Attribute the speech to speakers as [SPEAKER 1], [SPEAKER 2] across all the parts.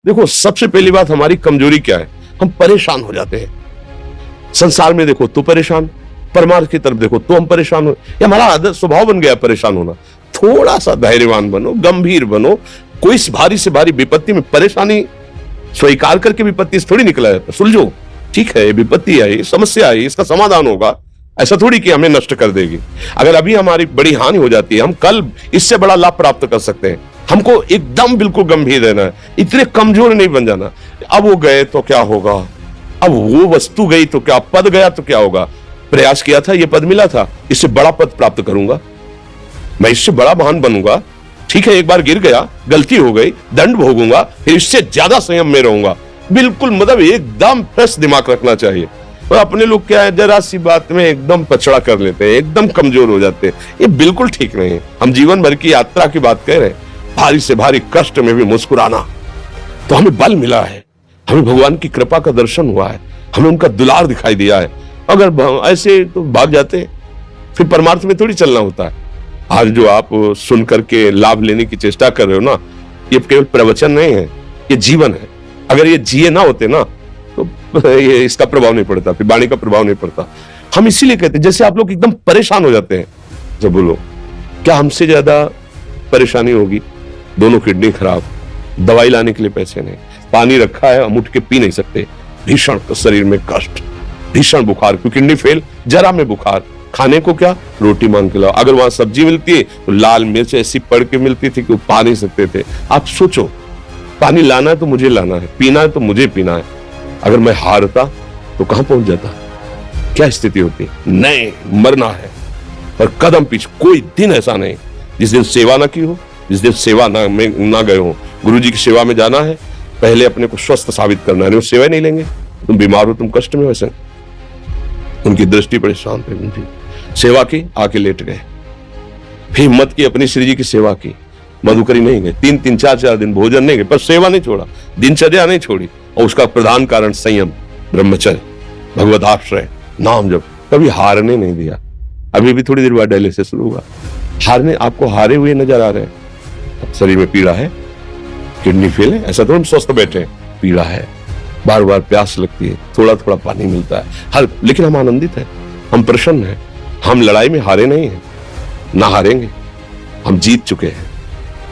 [SPEAKER 1] देखो, सबसे पहली बात हमारी कमजोरी क्या है, हम परेशान हो जाते हैं। संसार में देखो तो परेशान, परमार्थ की तरफ देखो तो हम परेशान हो, ये हमारा आदत स्वभाव बन गया परेशान होना। थोड़ा सा धैर्यवान बनो, गंभीर बनो। कोई भारी से भारी विपत्ति में परेशानी स्वीकार करके विपत्ति से थोड़ी निकला जाता। सुलझो, ठीक है, विपत्ति आई, समस्या आई, इसका समाधान होगा। ऐसा थोड़ी कि हमें नष्ट कर देगी। अगर अभी हमारी बड़ी हानि हो जाती है, हम कल इससे बड़ा लाभ प्राप्त कर सकते हैं। हमको एकदम बिल्कुल गंभीर रहना है, इतने कमजोर नहीं बन जाना। अब वो गए तो क्या होगा, अब वो वस्तु गई तो क्या, पद गया तो क्या होगा। प्रयास किया था, ये पद मिला था, इससे बड़ा पद प्राप्त करूंगा, मैं इससे बड़ा महान बनूंगा। ठीक है, एक बार गिर गया, गलती हो गई, दंड भोगूंगा, फिर इससे ज्यादा संयम में रहूंगा। बिल्कुल मतलब एकदम फ्रेश दिमाग रखना चाहिए। और अपने लोग क्या है, जरा सी बात में एकदम पछड़ा कर लेते हैं, एकदम कमजोर हो जाते हैं। ये बिल्कुल ठीक नहीं है। हम जीवन भर की यात्रा की बात कह रहे हैं, भारी से भारी कष्ट में भी मुस्कुराना, तो हमें बल मिला है, हमें भगवान की कृपा का दर्शन हुआ है, हमें उनका दुलार दिखाई दिया है। अगर ऐसे तो भाग जाते, फिर परमार्थ में थोड़ी चलना होता है। आज जो आप सुन करके लाभ लेने की चेष्टा कर रहे हो ना, ये केवल प्रवचन नहीं है, ये जीवन है। अगर ये जिए ना होते ना तो ये इसका प्रभाव नहीं पड़ता, फिर वाणी का प्रभाव नहीं पड़ता। हम इसीलिए कहते हैं, जैसे आप लोग एकदम परेशान हो जाते हैं जब बोलो, क्या हमसे ज्यादा परेशानी होगी? दोनों किडनी खराब, दवाई लाने के लिए पैसे नहीं, पानी रखा है हम उठ के पी नहीं सकते, भीषण शरीर में कष्ट, भीषण बुखार, क्योंकि किडनी फेल, जरा में बुखार, खाने को क्या, रोटी मांग के लाओ। अगर वहां सब्जी मिलती है तो लाल मिर्च ऐसी पड़ के मिलती थी कि वो पा नहीं सकते थे। आप सोचो, पानी लाना है तो मुझे लाना है, पीना है तो मुझे पीना है। अगर मैं हारता तो कहां पहुंच जाता, क्या स्थिति होती? नहीं, मरना है, पर कदम पीछे। कोई दिन ऐसा नहीं जिस दिन सेवा ना की हो, जिस दिन सेवा ना गए हो। गुरु जी की सेवा में जाना है, पहले अपने को स्वस्थ साबित करना है। वो सेवा नहीं लेंगे, तुम बीमार हो, तुम कष्ट में, वैसे उनकी दृष्टि बड़ी शांत है। उनकी सेवा की, आके लेट गए, फिर हिम्मत की, अपनी श्री जी की सेवा की, मधुकरी नहीं गए, 3-3, 4-4 दिन भोजन नहीं गए, पर सेवा नहीं छोड़ा, दिनचर्या नहीं छोड़ी। और उसका प्रधान कारण संयम, ब्रह्मचर्य, भगवत आश्रय, नाम जप, कभी हारने नहीं दिया। अभी भी थोड़ी देर बाद डायलिसिस शुरू होगा, हारने, आपको हारे हुए नजर आ रहे हैं। शरीर में पीड़ा है, किडनी फेल है, ऐसा तो हम स्वस्थ बैठे हैं, पीड़ा है, बार बार प्यास लगती है, थोड़ा थोड़ा पानी मिलता है, हर, लेकिन हम आनंदित हैं, हम प्रसन्न हैं। हम लड़ाई में हारे नहीं हैं, ना हारेंगे, हम जीत चुके हैं।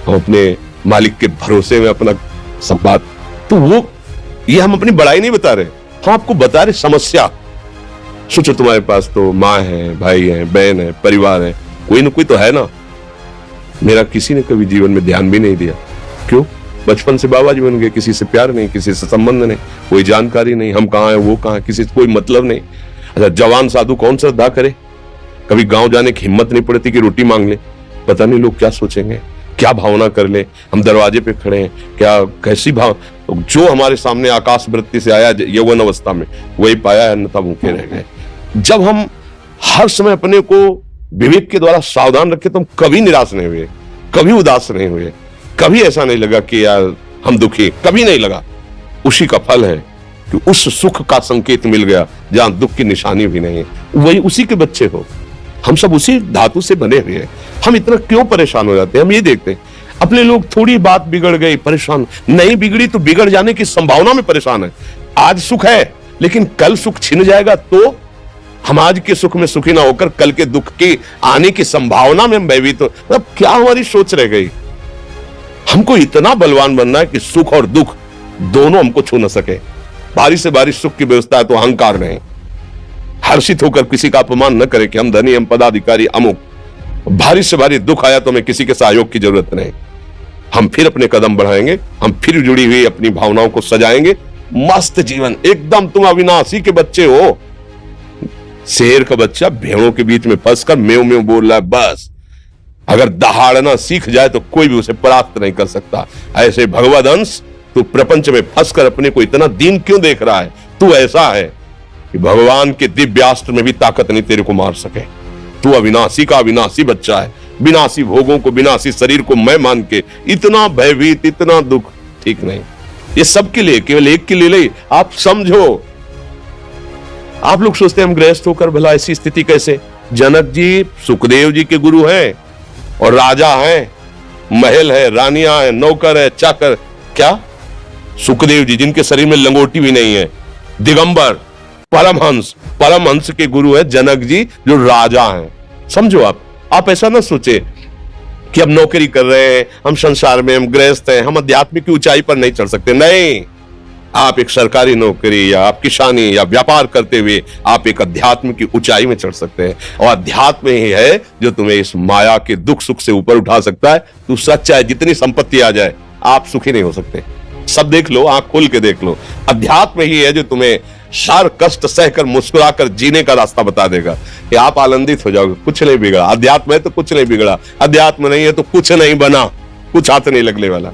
[SPEAKER 1] हम अपने मालिक के भरोसे में अपना सब बात, तो वो ये हम अपनी बड़ाई नहीं बता रहे, हम आपको बता रहे समस्या। सोचो, तुम्हारे पास तो माँ है, भाई है, बहन है, परिवार है, कोई ना कोई तो है ना। मेरा किसी ने कभी जीवन में ध्यान भी नहीं दिया, क्यों? बचपन से बाबा जी बन गए, किसी से प्यार नहीं, किसी से संबंध नहीं, कोई जानकारी नहीं, हम कहाँ हैं, वो कहाँ, किसी से कोई मतलब नहीं। अच्छा, जवान साधु कौन श्रद्धा करे? कभी गांव जाने की हिम्मत नहीं पड़ती कि रोटी मांग ले, पता नहीं लोग क्या सोचेंगे, क्या भावना कर ले। हम दरवाजे पे खड़े हैं, क्या कैसी भाव, जो हमारे सामने आकाश वृत्ति से आया यौवन अवस्था में, वही पाया, अन्यथा भूखे रह गए। जब हम हर समय अपने को विवेक के द्वारा सावधान रखे तो हम कभी निराश नहीं हुए, कभी उदास नहीं हुए, कभी ऐसा नहीं लगा कि यार हम दुखी, कभी नहीं लगा। उसी का फल है कि उस सुख का संकेत मिल गया जहां दुख की निशानी भी नहीं है। वही उसी के बच्चे हो, हम सब उसी धातु से बने हुए हैं। हम इतना क्यों परेशान हो जाते हैं? हम ये देखते हैं अपने लोग, थोड़ी बात बिगड़ गई परेशान, नहीं बिगड़ी तो बिगड़ जाने की संभावना में परेशान है। आज सुख है, लेकिन कल सुख छिन जाएगा तो हम आज के सुख में सुखी ना होकर कल के दुख की आने की संभावना में हम भयभीत हो। मतलब क्या हमारी सोच रह गई? हमको इतना बलवान बनना है कि सुख और दुख दोनों हमको छू न सके। भारी से भारी सुख की व्यवस्था है तो अहंकार नहीं, हर्षित होकर किसी का अपमान न करे कि हम धनी, हम पदाधिकारी, अमुक। भारी से भारी दुख आया तो हमें किसी के सहयोग की जरूरत नहीं, हम फिर अपने कदम बढ़ाएंगे, हम फिर जुड़ी हुई अपनी भावनाओं को सजाएंगे। मस्त जीवन, एकदम तुम अविनाशी के बच्चे हो। शेर का बच्चा भेड़ों के बीच में फंसकर मेव मेव बोल रहा है, बस अगर दहाड़ना सीख जाए तो कोई भी उसे परास्त नहीं कर सकता। ऐसे भगवद अंश, तू प्रपंच में फंसकर अपने को इतना दीन क्यों देख रहा है? तू ऐसा है कि भगवान के दिव्यास्त्र में भी ताकत नहीं तेरे को मार सके। तू अविनाशी का अविनाशी बच्चा है, विनाशी भोगों को, विनाशी शरीर को मैं मान के इतना भयभीत, इतना दुख, ठीक नहीं। ये सबके लिए, केवल एक के लिए नहीं। आप समझो, आप लोग सोचते हैं हम गृहस्थ होकर भला ऐसी स्थिति कैसे? जनक जी सुखदेव जी के गुरु हैं और राजा हैं, महल है, रानियां हैं, नौकर है, चाकर, क्या सुखदेव जी जिनके शरीर में लंगोटी भी नहीं है, दिगंबर, परमहंस, परमहंस के गुरु है जनक जी जो राजा हैं। समझो आप ऐसा ना सोचे कि हम नौकरी कर रहे हैं, हम संसार में, हम गृहस्थ हैं, हम आध्यात्मिक की ऊंचाई पर नहीं चढ़ सकते। नहीं, आप एक सरकारी नौकरी या आप किसानी या व्यापार करते हुए आप एक अध्यात्म की ऊंचाई में चढ़ सकते हैं। और अध्यात्म ही है जो तुम्हें इस माया के दुख सुख से ऊपर उठा सकता है। तू सच्चा है, जितनी संपत्ति आ जाए आप सुखी नहीं हो सकते। सब देख लो, आंख खोल के देख लो, अध्यात्म ही है जो तुम्हें हर कष्ट सहकर मुस्कुराकर जीने का रास्ता बता देगा कि आप आनंदित हो जाओगे। कुछ नहीं बिगड़ा, अध्यात्म है तो कुछ नहीं बिगड़ा, अध्यात्म नहीं है तो कुछ नहीं बना, कुछ हाथ नहीं लगने वाला।